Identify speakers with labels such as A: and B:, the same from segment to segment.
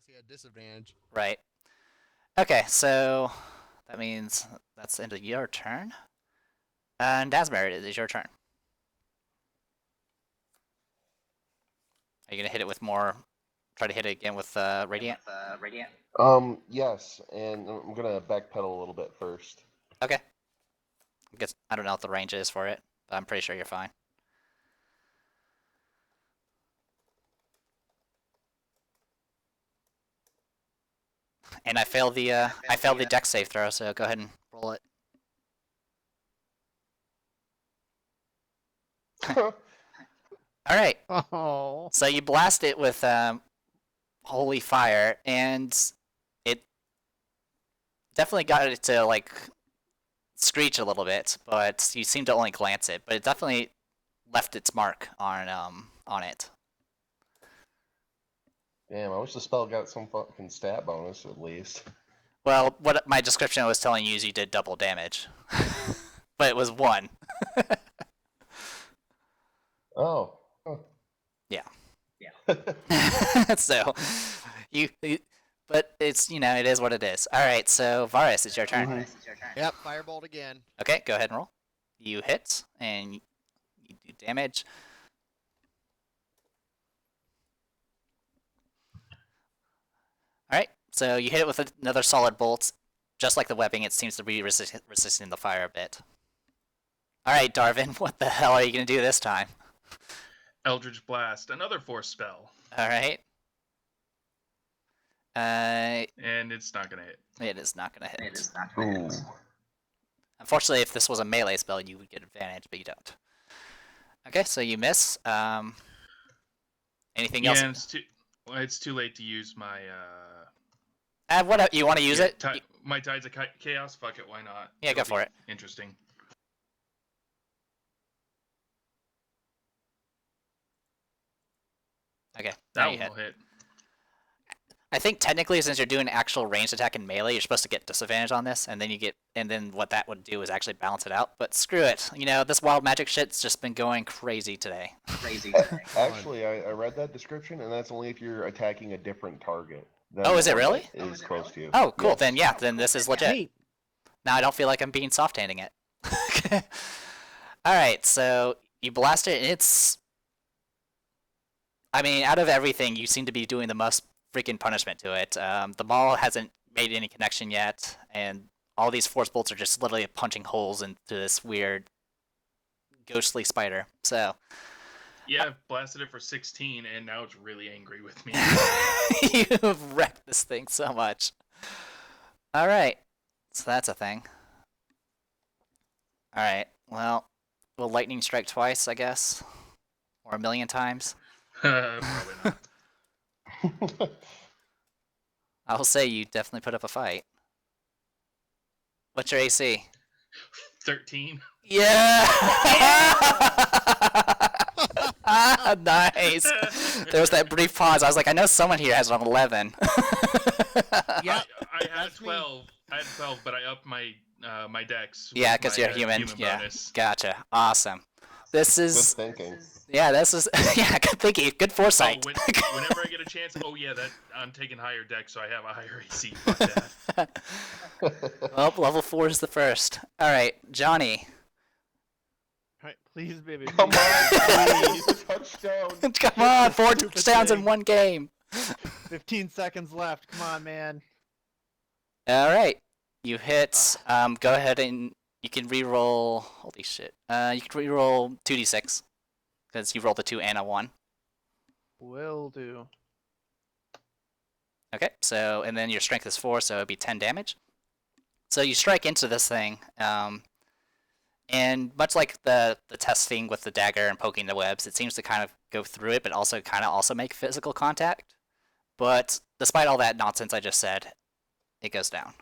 A: he had disadvantage.
B: Right. Okay, so that means that's the end of your turn. And Dasmer, it is your turn. Are you gonna hit it with more? Try to hit it again with Radiant?
C: Yes, and I'm gonna backpedal a little bit first.
B: Okay. I don't know what the range is for it, but I'm pretty sure you're fine. And I failed the dex save throw, so go ahead and roll it. All right.
D: Oh.
B: So you blast it with holy fire, and it definitely got it to like screech a little bit, but you seem to only glance it. But it definitely left its mark on it.
C: Damn, I wish the spell got some fucking stat bonus at least.
B: Well, what my description was telling you is you did double damage, but it was 1.
C: Oh. Huh.
B: Yeah. So, but it's it is what it is. All right, so Varus, it's your turn.
C: Mhm.
A: Yep, firebolt again.
B: Okay, go ahead and roll. You hit and you do damage. All right, so you hit it with another solid bolt. Just like the webbing, it seems to be resisting the fire a bit. All right, Darvin, what the hell are you gonna do this time?
E: Eldritch Blast, another force spell.
B: All right.
E: And it's not gonna hit.
B: It is not gonna hit.
C: Ooh.
B: Unfortunately, if this was a melee spell, you would get advantage, but you don't. Okay, so you miss. Anything else?
E: Yeah, it's too late to use my.
B: What you want to use it?
E: My Tides of Chaos. Fuck it, why not?
B: Yeah, go for it.
E: Interesting.
B: Okay,
E: that one will hit.
B: I think technically, since you're doing actual ranged attack in melee, you're supposed to get disadvantage on this, and then what that would do is actually balance it out. But screw it, this wild magic shit's just been going crazy today.
C: Actually, I read that description, and that's only if you're attacking a different target.
B: Oh, is it really?
C: Is close to you.
B: Oh, cool.
C: Yes.
B: Then this is legit. Now I don't feel like I'm being soft-handing it. All right, so you blast it, and it's. I mean, out of everything, you seem to be doing the most freaking punishment to it. The maul hasn't made any connection yet, and all these force bolts are just literally punching holes into this weird, ghostly spider. So.
E: Yeah, I've blasted it for 16, and now it's really angry with me.
B: You've wrecked this thing so much. All right, so that's a thing. All right, well, will lightning strike twice, I guess, or a million times?
E: Probably not.
B: I will say you definitely put up a fight. What's your AC?
E: 13.
B: Yeah! Nice. There was that brief pause. I was like, I know someone here has an 11.
A: Yeah,
E: I had 12. I had 12, but I upped my my dex.
B: Yeah, because you're human. Yeah,
E: bonus.
B: Gotcha. Awesome. This is.
C: Good thinking.
B: Yeah, this is. Yeah, good thinking. Good foresight.
E: Whenever I get a chance, that I'm taking higher dex, so I have a higher AC. Fuck that.
B: Well, level 4 is the first. All right, Johnny.
D: All right, please, baby.
C: Come on, please. Touchdown.
B: Come on, 4 touchdowns in one game.
D: 15 seconds left. Come on, man.
B: All right, you hit. Go ahead and you can re-roll. Holy shit. You can re-roll 2d6 because you rolled a 2 and a 1.
D: Will do.
B: Okay, so and then your strength is 4, so it'd be 10 damage. So you strike into this thing, and much like the test thing with the dagger and poking the webs, it seems to kind of go through it, but also make physical contact. But despite all that nonsense I just said, it goes down.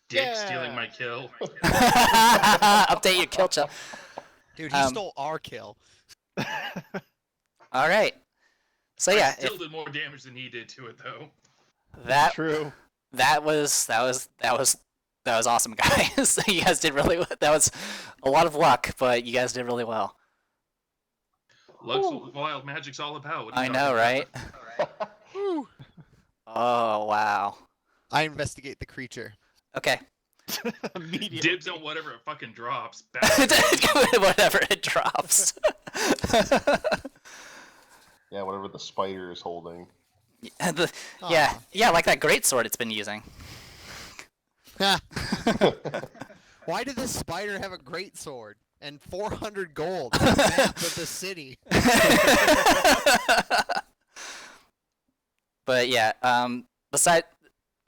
E: Dick stealing my kill.
B: Update your kill check.
A: Dude, he stole our kill.
B: All right. So yeah,
E: I still did more damage than he did to it, though.
B: That
D: True.
B: That was awesome, guys. You guys did really well. That was a lot of luck, but you guys did really well.
E: Luck's what wild magic's all about.
B: I know, right? Oh wow.
A: I investigate the creature.
B: Okay.
D: Immediately.
E: Dibs on whatever it fucking drops.
B: Whatever it drops.
C: Yeah, whatever the spider is holding.
B: Yeah,
A: Aw.
B: like that great sword it's been using.
A: Why did this spider have a great sword and 400 gold? On a map of the city.
B: But yeah, beside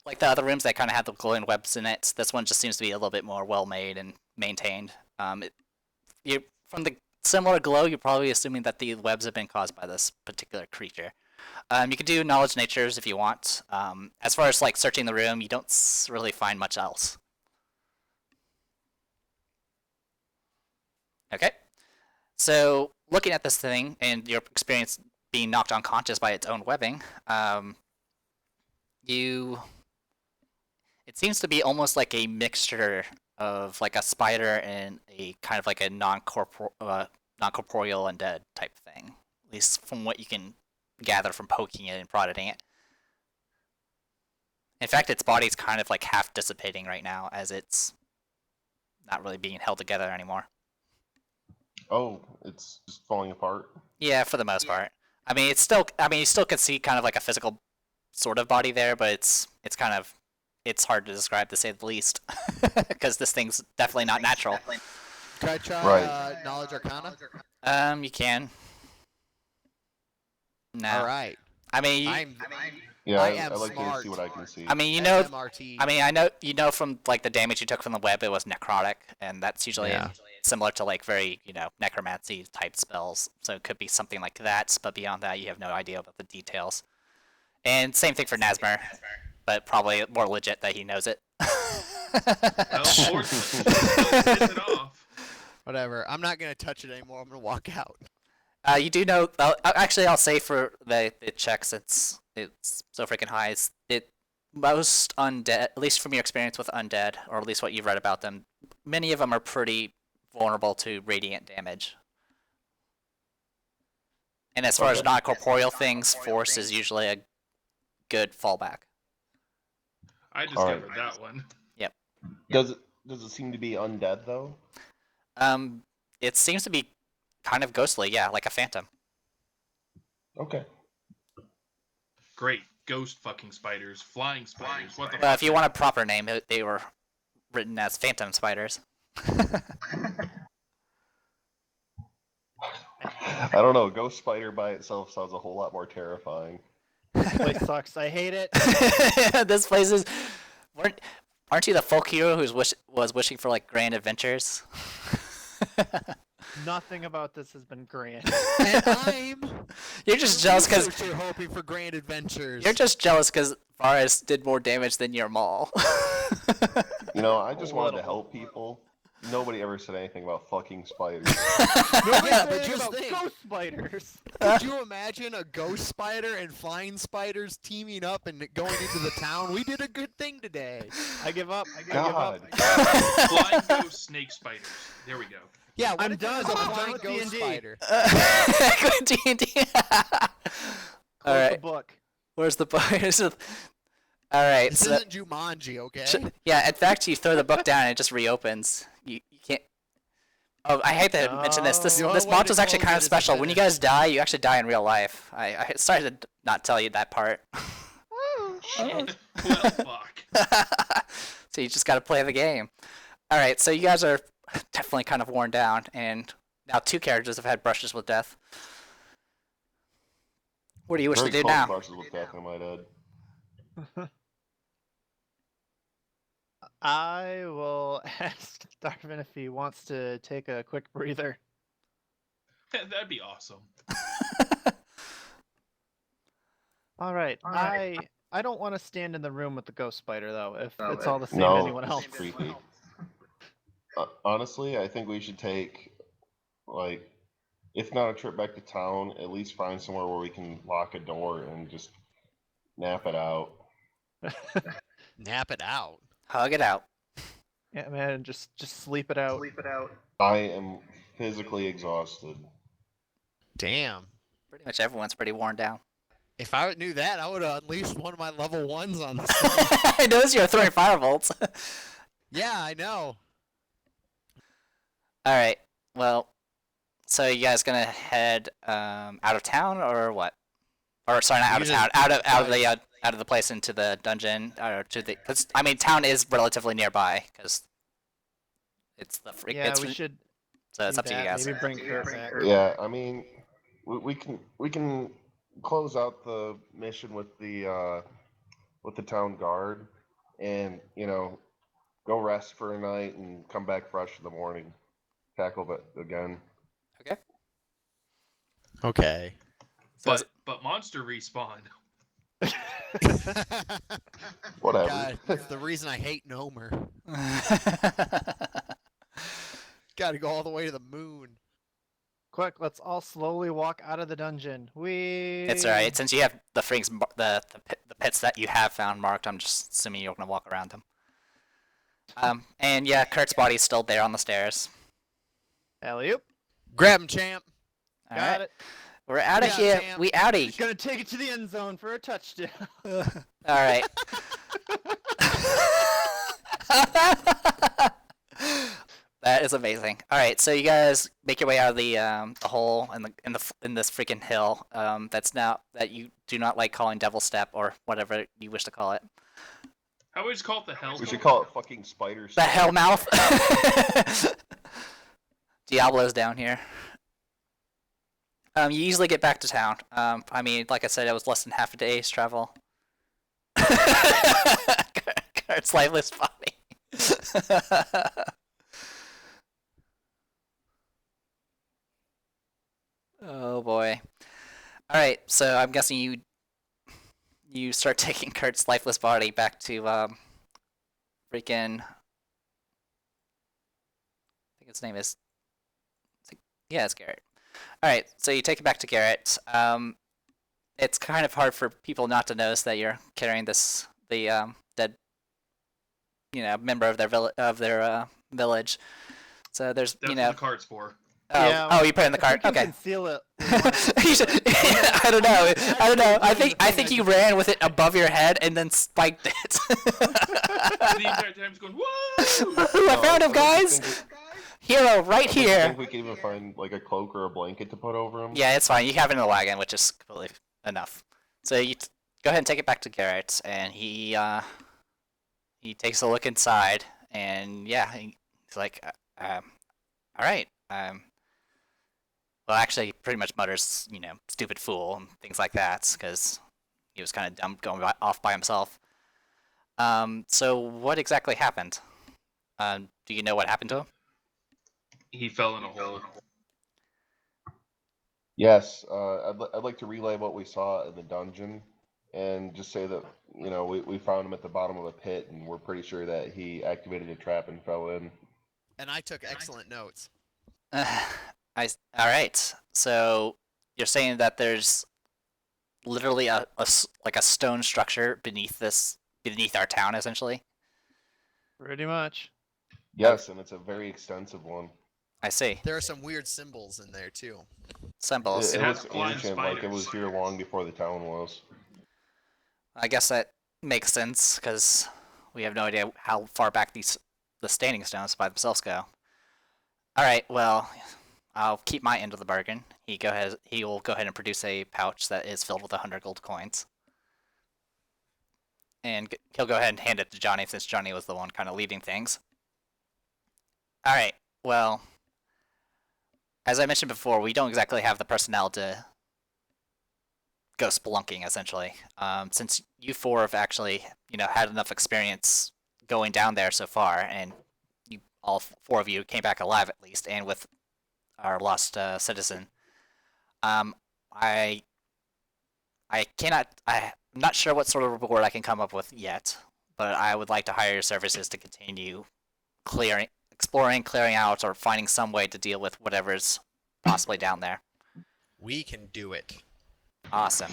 B: like the other rooms that kind of have the glowing webs in it, this one just seems to be a little bit more well made and maintained. From the similar glow, you're probably assuming that the webs have been caused by this particular creature. You can do knowledge natures if you want. As far as like searching the room, you don't really find much else. Okay, so looking at this thing and your experience being knocked unconscious by its own webbing, it seems to be almost like a mixture of like a spider and a kind of like a non-corporeal undead type thing. At least from what you can gather from poking it and prodding it. In fact, its body's kind of like half dissipating right now as it's not really being held together anymore.
C: Oh, it's just falling apart.
B: Yeah, for the most part. I mean, you still can see kind of like a physical sort of body there, but it's hard to describe to say the least, because this thing's definitely not natural.
A: Can I try
C: Right.
A: knowledge arcana?
B: You can. No.
A: All right.
B: I mean,
C: Yeah,
A: I
C: I
A: am
C: like to
A: smart.
C: see what I can see.
B: I mean, you know,
A: SMRT.
B: I mean, you know from like the damage you took from the web, it was necrotic, and that's usually
A: Yeah.
B: similar to like very necromancy type spells. So it could be something like that, but beyond that, you have no idea about the details. And same thing for Nazmir, but probably more legit that he knows it.
E: Well, or hits it off.
A: Whatever. I'm not gonna touch it anymore. I'm gonna walk out.
B: You do know. Actually, I'll say for the checks, it's so freaking high. Most undead, at least from your experience with undead, or at least what you've read about them, many of them are pretty vulnerable to radiant damage. And as far as
C: Okay.
B: non-corporeal things, force is usually a good fallback.
E: I
C: Alright.
E: discovered that one.
C: Does it seem to be undead though?
B: It seems to be kind of ghostly, yeah, like a phantom.
C: Okay.
E: Great. Ghost fucking spiders. Flying spiders. What the
B: Well,
E: fuck?
B: if you want a proper name, they were written as phantom spiders.
C: I don't know. Ghost spider by itself sounds a whole lot more terrifying.
D: This place sucks. I hate it.
B: This place is. Aren't you the folk hero who was wishing for like grand adventures?
D: Nothing about this has been grand.
A: And I'm
B: You're just jealous because
A: researcher hoping for grand adventures.
B: you're just jealous because Varus did more damage than your mall.
C: You know, I just
D: A
C: wanted to
D: little.
C: help people. Nobody ever said anything about fucking spiders.
D: Nobody
A: Yeah,
D: said
A: but
D: anything
A: just
D: about
A: think.
D: ghost spiders.
A: Could you imagine a ghost spider and flying spiders teaming up and going into the town? We did a good thing today.
D: I give up. I give
C: God.
D: up.
E: Flying ghost snake spiders. There we go.
A: Yeah, what
D: I'm
A: if there
D: done.
A: was a
D: I'm done
A: flying
D: with
A: ghost
D: D&D.
A: spider?
B: D&D.
D: Close
B: Alright.
D: the book.
B: Where's the book? Alright,
A: This
B: so
A: isn't Jumanji, okay?
B: yeah, in fact, you throw the book down and it just reopens. You can't. Oh, I hate to mention this. This
A: The only
B: this
A: way to
B: monster's actually
A: close
B: kind
A: it
B: of
A: is to
B: special. When you
A: finish.
B: guys die, you actually die in real life. I started to not tell you that part.
E: Shit. Well, fuck.
B: So you just got to play the game. All right, so you guys are definitely kind of worn down, and now two characters have had brushes with death. What do you wish
C: Very
B: to do
C: close
B: now?
C: brushes with death, I might add.
D: I will ask Darvin if he wants to take a quick breather.
E: That'd be awesome.
D: All right. I don't want to stand in the room with the ghost spider though. If it's all the same
C: No,
D: to anyone
C: it's
D: else.
C: creepy. Honestly, I think we should take, like, if not a trip back to town, at least find somewhere where we can lock a door and just nap it out.
A: Nap it out.
B: Hug it out.
D: Yeah, man, just sleep it out.
C: I am physically exhausted.
A: Damn.
B: Pretty much everyone's pretty worn down.
A: If I knew that, I would have unleashed one of my level 1s on this thing.
B: I noticed you're throwing firebolts.
A: Yeah, I know.
B: All right. Well, so you guys gonna head out of town or what? Or sorry, not out of
A: You
B: town.
A: just-
B: Out of the place into the dungeon or to the. Cause I mean, town is relatively nearby because it's the freak.
D: Yeah,
B: it's,
D: we should.
B: so it's
D: do
B: up to you
D: that.
B: guys.
D: Maybe bring Kurt back.
C: Yeah, I mean, we can close out the mission with the town guard, and go rest for a night and come back fresh in the morning. Tackle it again.
B: Okay.
A: Okay.
B: So
E: But monster respawn.
C: Whatever.
A: God, that's the reason I hate Nomer. Got to go all the way to the moon.
D: Quick, let's all slowly walk out of the dungeon.
B: It's alright, since you have the freaks, the pits that you have found marked, I'm just assuming you're gonna walk around them. And yeah, Kurt's body's still there on the stairs.
D: Alley-oop.
A: Grab him, champ.
D: Got
B: Alright,
D: it.
B: we're out of
A: Yeah,
B: here.
A: champ.
B: We outie.
D: He's gonna take it to the end zone for a touchdown.
B: Alright. That is amazing. All right, so you guys make your way out of the hole in this freaking hill. That's now that you do not like calling Devil Step or whatever you wish to call it.
E: How would you call it the hell?
C: We should call it fucking spider.
B: The hell mouth. Diablo's down here. You easily get back to town. I mean, like I said, it was less than half a day's travel. Kurt's lifeless body. Oh boy. All right, so I'm guessing you start taking Kurt's lifeless body back to freaking. I think his name is. Yeah, it's Garrett. All right, so you take it back to Garrett. It's kind of hard for people not to notice that you're carrying the dead, member of their village. So there's
E: That's what the cart's for.
B: Oh,
D: Yeah,
B: oh, you put it in the cart.
D: We can
B: Okay.
D: conceal it.
B: You should- I don't know. I think you ran with it above your head and then spiked it.
E: The entire time he's going, whoa!
B: I found him, guys. Hero, right
C: I
B: here.
C: think we can even find like a cloak or a blanket to put over him.
B: Yeah, it's fine. You have it in the wagon, which is completely enough. So you go ahead and take it back to Garrett, and he takes a look inside, and yeah, he's like, all right. Well, actually, he pretty much mutters, stupid fool and things like that, because he was kind of dumb going off by himself. So what exactly happened? Do you know what happened to him?
E: He fell in a hole.
C: Yes, I'd like to relay what we saw in the dungeon, and just say that we found him at the bottom of a pit, and we're pretty sure that he activated a trap and fell in.
A: And I took excellent notes.
B: All right. So you're saying that there's literally a stone structure beneath our town, essentially.
D: Pretty much.
C: Yes, and it's a very extensive one.
B: I see.
A: There are some weird symbols in there too.
B: Symbols.
C: It
E: It has
C: was
E: flying
C: ancient, like it was
E: spiders.
C: here long before the town was.
B: I guess that makes sense because we have no idea how far back the standing stones by themselves go. All right. Well, I'll keep my end of the bargain. He will go ahead and produce a pouch that is filled with 100 gold coins. And he'll go ahead and hand it to Johnny since Johnny was the one kind of leading things. All right. Well, as I mentioned before, we don't exactly have the personnel to go spelunking, essentially. Since you four have actually, had enough experience going down there so far, and all four of you came back alive at least, and with our lost citizen. I'm not sure what sort of reward I can come up with yet, but I would like to hire your services to continue exploring, clearing out, or finding some way to deal with whatever's possibly down there.
A: We can do it.
B: Awesome.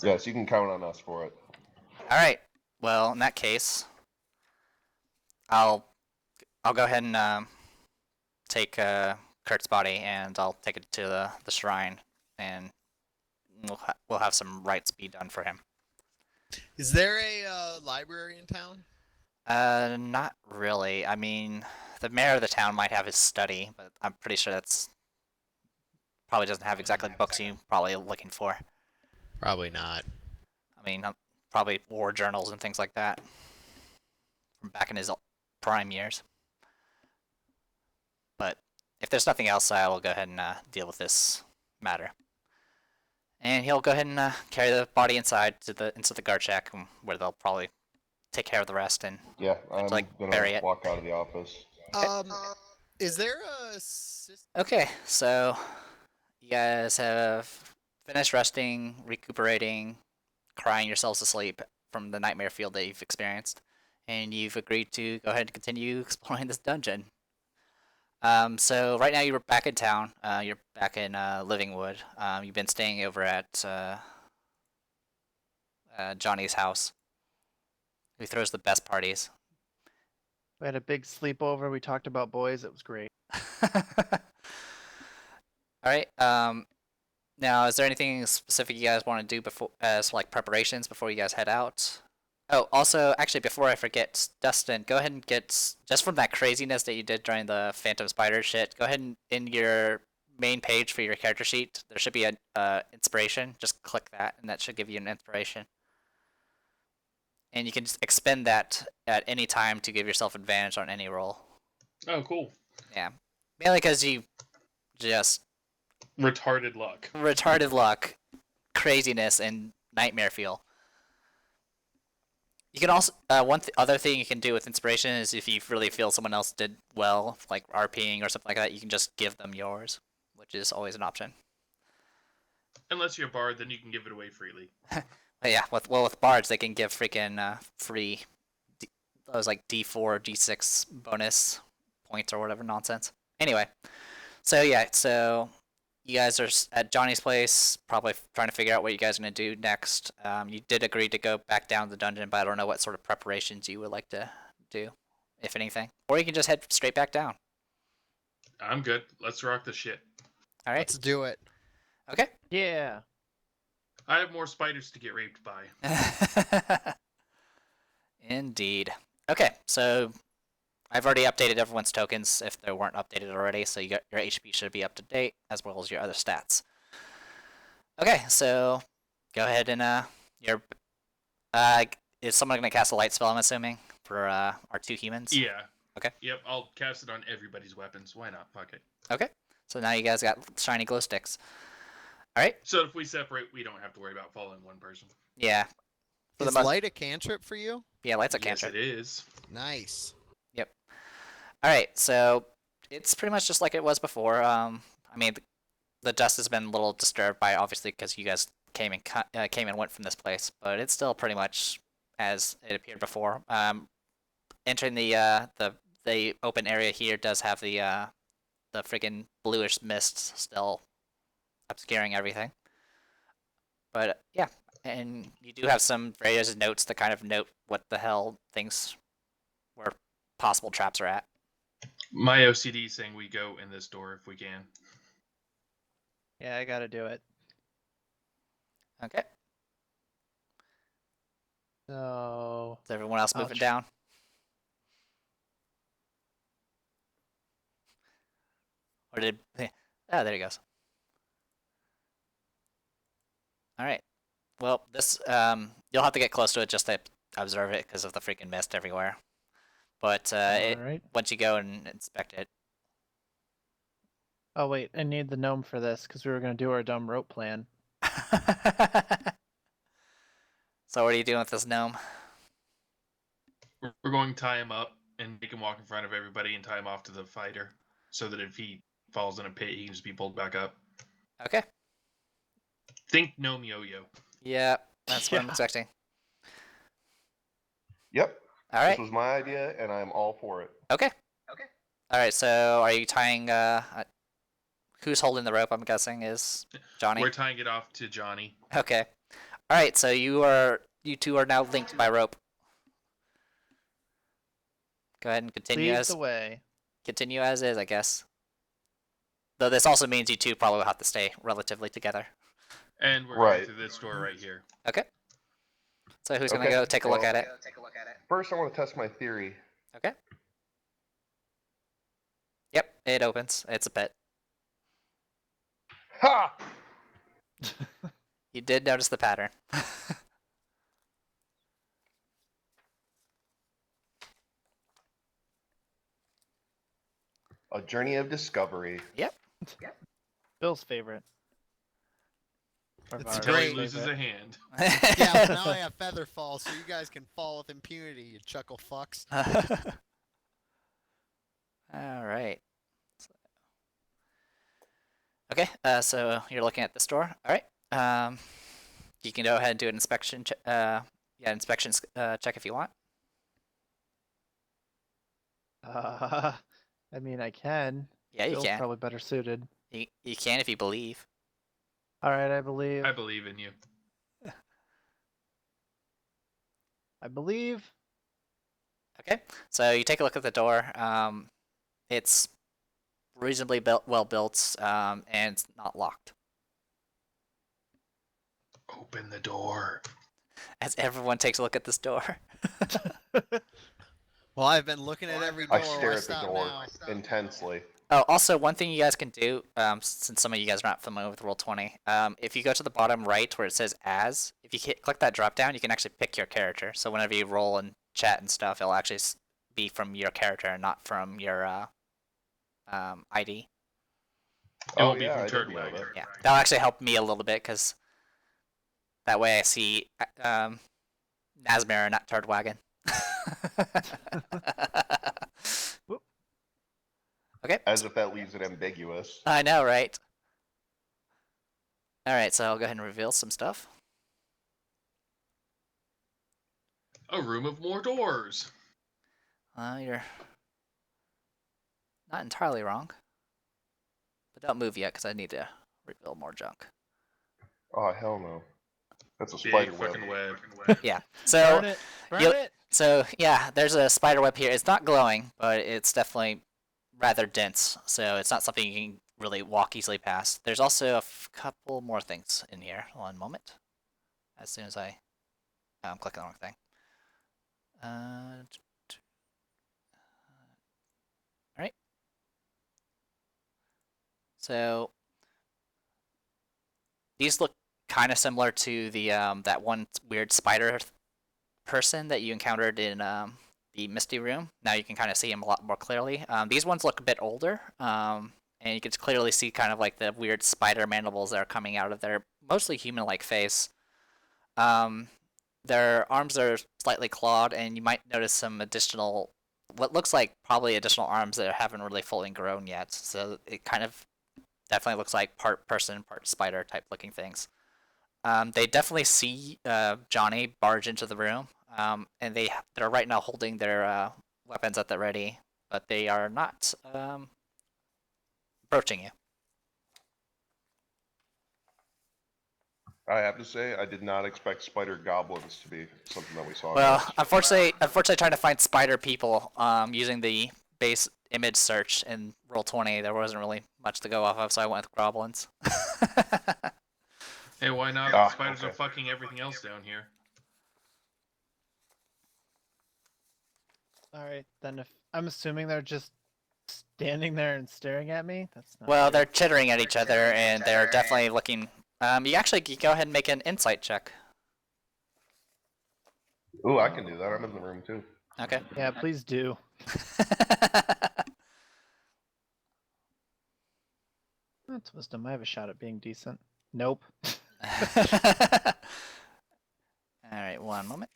C: Yes, you can count on us for it.
B: All right. Well, in that case, I'll go ahead and take Kurt's body, and I'll take it to the shrine, and we'll have some rites be done for him.
A: Is there a library in town?
B: Not really. I mean, the mayor of the town might have his study, but I'm pretty sure that's probably doesn't have exactly books you probably looking for.
A: Probably not.
B: I mean, probably war journals and things like that from back in his prime years. But if there's nothing else, I will go ahead and deal with this matter. And he'll go ahead and carry the body inside into the guard shack, where they'll probably take care of the rest. And
C: Yeah, I'm
B: like,
C: gonna
B: bury it.
C: walk out of the office.
A: Is there a system?
B: okay, so you guys have finished resting, recuperating, crying yourselves to sleep from the nightmare field that you've experienced, and you've agreed to go ahead and continue exploring this dungeon. So right now you're back in town. You're back in Livingwood. You've been staying over at Johnny's house, who throws the best parties.
D: We had a big sleepover. We talked about boys. It was great.
B: All right. Now, is there anything specific you guys want to do before, as like preparations before you guys head out? Oh, also, actually, before I forget, Dustin, go ahead and get, just from that craziness that you did during the Phantom Spider shit, go ahead and in your main page for your character sheet, there should be an inspiration. Just click that, and that should give you an inspiration. And you can just expend that at any time to give yourself advantage on any roll.
E: Oh, cool.
B: Yeah. Mainly because you just
E: Retarded luck.
B: retarded luck, craziness, and nightmare feel. You can also other thing you can do with inspiration is if you really feel someone else did well, like RPing or something like that, you can just give them yours, which is always an option.
E: Unless you're a bard, then you can give it away freely.
B: But yeah, with bards they can give freaking free, those like D4, D6 bonus points or whatever nonsense. Anyway, so yeah, so you guys are at Johnny's place, probably trying to figure out what you guys are going to do next. You did agree to go back down to the dungeon, but I don't know what sort of preparations you would like to do, if anything. Or you can just head straight back down.
E: I'm good. Let's rock the shit.
B: All right.
A: Let's do it.
B: Okay.
D: Yeah.
E: I have more spiders to get raped by.
B: Indeed. Okay, so I've already updated everyone's tokens if they weren't updated already, so your HP should be up to date as well as your other stats. Okay, so go ahead and is someone gonna cast a light spell? I'm assuming for our two humans.
E: Yeah.
B: Okay.
E: Yep, I'll cast it on everybody's weapons. Why not? Fuck it.
B: Okay, so now you guys got shiny glow sticks. All right.
E: So if we separate, we don't have to worry about following one person.
B: Yeah. For the
A: Is
B: most,
A: light a cantrip for you?
B: yeah, light's a
E: Yes,
B: cantrip.
E: it is.
A: Nice.
B: All right, so it's pretty much just like it was before. I mean, the dust has been a little disturbed by obviously because you guys came and went from this place, but it's still pretty much as it appeared before. Entering the open area here does have the friggin' bluish mist still obscuring everything. But yeah, and you do have some various notes that kind of note what the hell things where possible traps are at.
E: My OCD is saying we go in this door if we can.
D: Yeah, I gotta do it.
B: Okay.
D: So
B: Is everyone else
D: I'll
B: moving
D: tr-
B: down? Or did... Oh, there he goes. Alright. Well, this, you'll have to get close to it just to observe it because of the freaking mist everywhere. But,
D: alright.
B: once you go and inspect it...
D: Oh wait, I need the gnome for this because we were gonna do our dumb rope plan.
B: So what are you doing with this gnome?
E: We're going to tie him up and make him walk in front of everybody and tie him off to the fighter, so that if he falls in a pit, he can just be pulled back up.
B: Okay.
E: Think gnome yo-yo.
B: Yeah, that's what I'm
D: Yeah.
B: expecting.
C: Yep.
B: Alright.
C: This was my idea, and I'm all for it.
B: Okay. Alright, so are you tying, who's holding the rope, I'm guessing, is Johnny?
E: We're tying it off to Johnny.
B: Okay. Alright, so you two are now linked by rope. Go ahead and continue
D: Lead
B: as
D: the way.
B: is, I guess. Though this also means you two probably will have to stay relatively together.
E: And we're
C: Right.
E: going through this door right here.
B: Okay. So who's gonna
C: Okay,
B: go take a look
C: well-
B: at it?
C: First, I want to test my theory.
B: Okay. Yep, it opens. It's a pit.
C: Ha!
B: You did notice the pattern.
C: A journey of discovery.
D: Bill's favorite. Or
A: It's
D: Var's
E: Until he
A: great.
E: loses
D: favorite.
E: a hand.
A: Yeah, well, now I have Featherfall, so you guys can fall with impunity, you chuckle fucks.
B: All right. Okay, so you're looking at this door. All right. You can go ahead and do an inspection. Inspection check if you want.
D: I mean, I can.
B: Yeah, you
D: Bill's
B: can.
D: probably better suited.
B: You can if you believe.
D: All right, I believe.
E: I believe in you.
D: I believe.
B: Okay, so you take a look at the door. It's reasonably well built, and it's not locked.
E: Open the door.
B: As everyone takes a look at this door.
A: Well, I've been looking at every door.
C: I stare
A: why
C: at the
A: stop
C: door
A: now?
C: intensely.
B: Oh, also one thing you guys can do, since some of you guys are not familiar with Roll20, if you go to the bottom right where it says "as," if you click that drop down, you can actually pick your character. So whenever you roll and chat and stuff, it'll actually be from your character and not from your ID.
E: It won't be
C: yeah,
E: from
C: I didn't know
E: Turtwagon.
C: that.
B: Yeah, that'll actually help me a little bit because that way I see Nazmir and not Turdwagon.
D: Whoop.
B: Okay.
C: As if that leaves it ambiguous.
B: I know, right? Alright, so I'll go ahead and reveal some stuff.
E: A room of more doors.
B: You're not entirely wrong. But don't move yet, because I need to reveal more junk.
C: Oh, hell no. That's a
E: Big
C: spider web.
E: fucking web.
B: Yeah, so...
D: Burn it. Burn
B: you'll-
D: it.
B: So, yeah, there's a spider web here. It's not glowing, but it's definitely rather dense, so it's not something you can really walk easily past. There's also a couple more things in here. One moment. As soon as I'm clicking the wrong thing. Alright. So, these look kind of similar to the that one weird spider person that you encountered in the Misty Room. Now you can kind of see him a lot more clearly. These ones look a bit older, and you can clearly see kind of like the weird spider mandibles that are coming out of their mostly human-like face. Their arms are slightly clawed, and you might notice some additional, what looks like probably additional arms that haven't really fully grown yet. So it kind of definitely looks like part person, part spider type looking things. They definitely see Johnny barge into the room, and they're right now holding their weapons at the ready, but they are not approaching you.
C: I have to say, I did not expect spider goblins to be something that we saw.
B: Well,
C: next.
B: unfortunately, trying to find spider people using the base image search in Roll20, there wasn't really much to go off of, so I went with goblins.
E: Hey, why not?
C: Ah,
E: Spiders are
C: okay.
E: fucking everything else down here.
D: All right, then if I'm assuming they're just standing there and staring at me, that's not.
B: Well,
D: good.
B: they're chittering at each other, and they're definitely looking. You go ahead and make an insight check.
C: Ooh, I can do that. I'm in the room too.
B: Okay.
D: Yeah, please do. That's wisdom. I have a shot at being decent. Nope.
B: All right, one moment.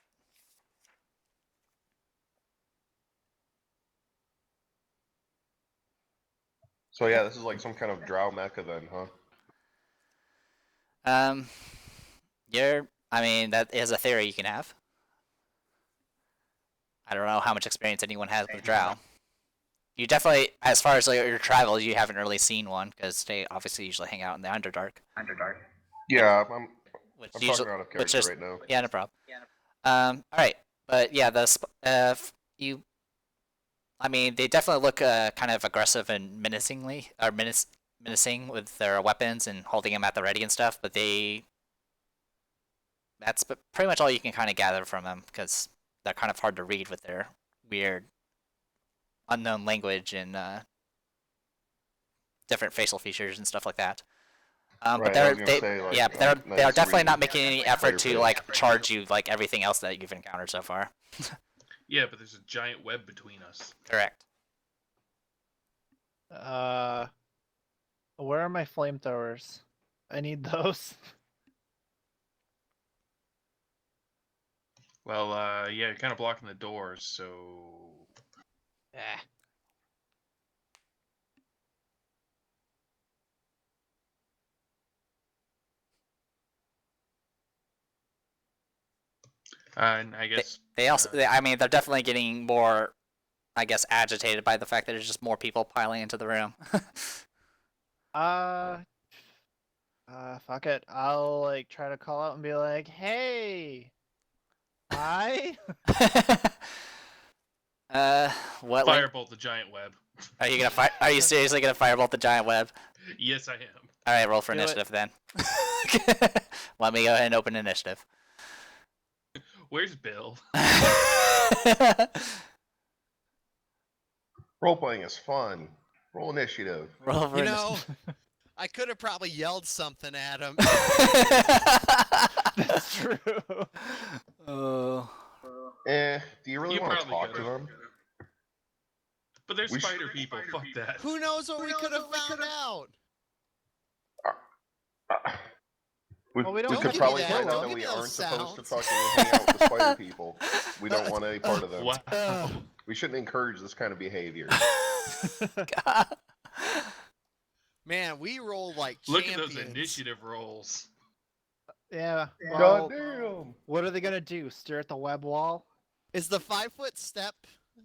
C: So yeah, this is like some kind of drow mecha then, huh?
B: I mean, that is a theory you can have. I don't know how much experience anyone has with Drow. You definitely, as far as like, your travels, you haven't really seen one because they obviously usually hang out in the Underdark.
C: Yeah, I'm
B: Which
C: talking
B: usually,
C: out of
B: which
C: character
B: is,
C: right now.
B: yeah, no problem. All right, but yeah, I mean, they definitely look kind of aggressive and menacing with their weapons and holding them at the ready and stuff. But they that's pretty much all you can kind of gather from them because they're kind of hard to read with their weird unknown language and different facial features and stuff like that. But
C: Right, I
B: they're
C: was gonna say, like,
B: yeah, they're
C: nice
B: they're definitely
C: reading
B: not making any effort to
C: face.
B: like charge you like everything else that you've encountered so far.
E: Yeah, but there's a giant web between us.
B: Correct.
D: Where are my flamethrowers? I need those.
E: Well, yeah, you're kind of blocking the doors, so
D: Eh.
E: and I guess
B: They also, I mean, they're definitely getting more, I guess, agitated by the fact that there's just more people piling into the room.
D: Fuck it. I'll like try to call out and be like, "Hey, hi."
B: What? Like,
E: firebolt the giant web.
B: are you gonna fire? Are you seriously gonna firebolt the giant web?
E: Yes, I am.
B: All right, roll for
D: Do it.
B: initiative then. Let me go ahead and open initiative.
E: Where's Bill?
C: Role playing is fun. Roll initiative.
B: Roll for
A: You know,
B: initiative.
A: I could have probably yelled something at him.
D: That's true.
B: Oh.
C: Do you really
E: You
C: want to
E: probably
C: talk to
E: could've.
C: them?
E: But there's
C: We should-
E: spider people. Fuck that.
A: Who knows what we could have found out?
C: We,
D: Well, we don't
C: we
D: give
C: could
D: me
C: probably
D: that.
C: find
D: Don't
C: out that
A: give
C: we
A: me
C: aren't
A: those
C: supposed to
A: sounds.
C: fucking hang out with the spider people. We don't want any part of them.
E: Wow.
A: Ugh.
C: We shouldn't encourage this kind of behavior.
B: God.
A: Man, we rolled like
E: Look at
A: champions.
E: those initiative rolls.
D: Yeah.
C: God
D: Well,
C: damn.
D: what are they gonna do? Stare at the web wall?
A: Is the 5-foot step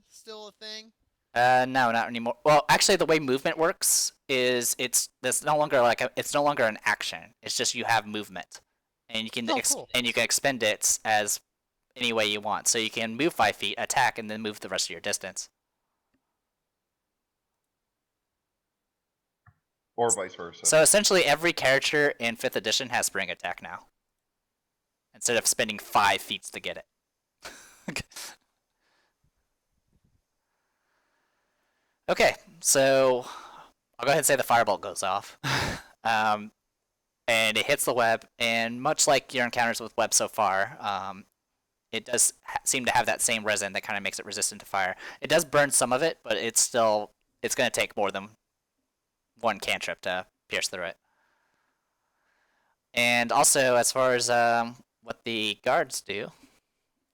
A: still a thing?
B: No, not anymore. Well, actually, the way movement works is it's no longer like it's no longer an action. It's just you have movement, and you can
A: Oh, cool.
B: and you can expend it as any way you want. So you can move 5 feet, attack, and then move the rest of your distance.
C: Or vice versa.
B: So essentially, every character in 5th edition has spring attack now, instead of spending 5 feet to get it. Okay, so I'll go ahead and say the firebolt goes off. And it hits the web, and much like your encounters with web so far, it does seem to have that same resin that kind of makes it resistant to fire. It does burn some of it, but it's going to take more than one cantrip to pierce through it. And also, as far as what the guards do,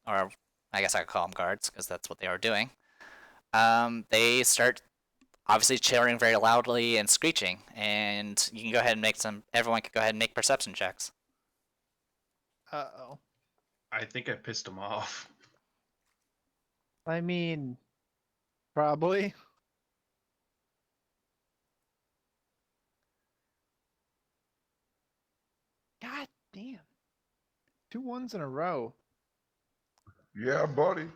B: or I guess I could call them guards because that's what they are doing, they start obviously cheering very loudly and screeching, and you can go ahead and everyone can go ahead and make perception checks.
D: Uh-oh.
E: I think I pissed him off.
D: I mean, probably. God damn. 2 1s in a row.
C: Yeah, buddy.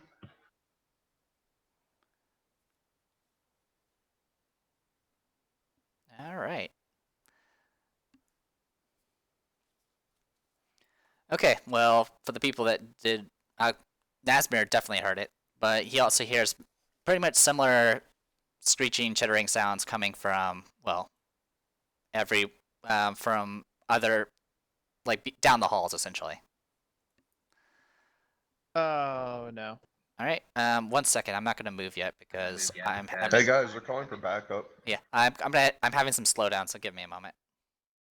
B: All right. Okay, well, for the people that did, Nazmir definitely heard it, but he also hears pretty much similar screeching, chittering sounds coming from, well, from other, like, down the halls, essentially.
D: Oh no.
B: All right, 1 second. I'm not gonna move yet because I'm
C: Hey guys, they're calling for backup.
B: yeah, I'm having some slowdown, so give me a moment.